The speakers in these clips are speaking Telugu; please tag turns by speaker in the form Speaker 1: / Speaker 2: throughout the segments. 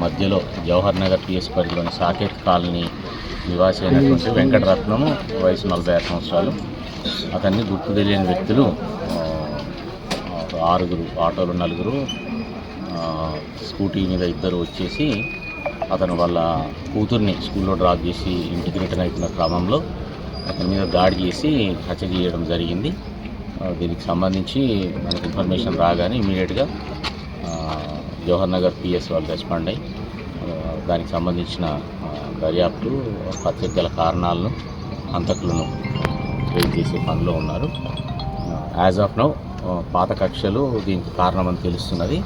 Speaker 1: మధ్యలో జవహర్ నగర్ పిఎస్ పరిధిలోని సాకేత్ కాలనీ నివాసి అయినటువంటి వెంకటరత్నము, వయసు 46 సంవత్సరాలు. అతన్ని గుర్తు తెలియని వ్యక్తులు 6 ఆటోలు 4 స్కూటీ మీద 2 వచ్చేసి అతను వాళ్ళ కూతుర్ని స్కూల్లో డ్రాప్ చేసి ఇంటికి రిటర్న్ అవుతున్న క్రమంలో అతని మీద దాడి చేసి హత్య చేయడం జరిగింది. దీనికి సంబంధించి మనకు ఇన్ఫర్మేషన్ రాగానే ఇమీడియట్గా జవహర్ నగర్ పిఎస్ వాళ్ళు రెస్పాండ్ అయ్యి దానికి సంబంధించిన దర్యాప్తు, హత్యకు గల కారణాలను, హంతకులను ట్రేస్ చేసే పనిలో ఉన్నారు. యాజ్ ఆఫ్ నౌ పాత కక్షలు దీనికి కారణమని తెలుస్తున్నది.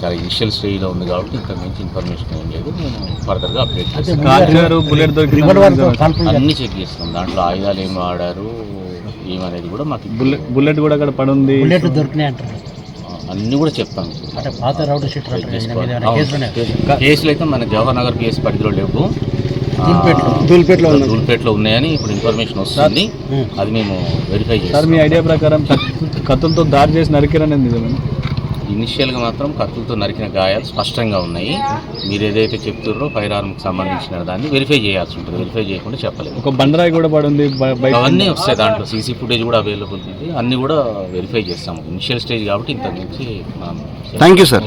Speaker 1: చాలా ఇనిషియల్ స్టేజ్లో ఉంది కాబట్టి ఇంతకు మించి ఇన్ఫర్మేషన్ ఏం లేదు. నేను ఫర్దర్గా అప్డేట్ చేస్తాను. అన్నీ చెక్ చేస్తాం. దాంట్లో ఆయుధాలు ఏమి వాడారు ఏమనేది కూడా మాకు
Speaker 2: బుల్లెట్ కూడా అక్కడ పడుంది,
Speaker 1: అన్నీ కూడా చెప్తాం. కేసులు అయితే మన జవహర్ నగర్ పిఎస్ పరిధిలో లేవు, దూల్పేటలో ఉన్నాయని ఇప్పుడు ఇన్ఫర్మేషన్ వస్తుంది. అది మేము వెరిఫై చేస్తాం.
Speaker 2: మీ ఐడియా ప్రకారం కత్తులతో దాడి చేసి నరికిరనేది నిజమే?
Speaker 1: ఇనిషియల్గా మాత్రం కత్తులతో నరికిన గాయాలు స్పష్టంగా ఉన్నాయి. మీరు ఏదైతే చెప్తున్నారో ఫైర్ ఆర్మ్కి సంబంధించిన దాన్ని వెరిఫై చేయాల్సి ఉంటుంది. వెరిఫై చేయకుండా చెప్పలేదు.
Speaker 2: ఒక బండరాయి కూడా పడుంది,
Speaker 1: అవన్నీ వస్తాయి. దాంట్లో సీసీ ఫుటేజ్ కూడా అవైలబుల్ ఉంది. అన్నీ కూడా వెరిఫై చేస్తాము. ఇనిషియల్ స్టేజ్ కాబట్టి ఇంతకు మించి మనం.
Speaker 3: Thank you sir.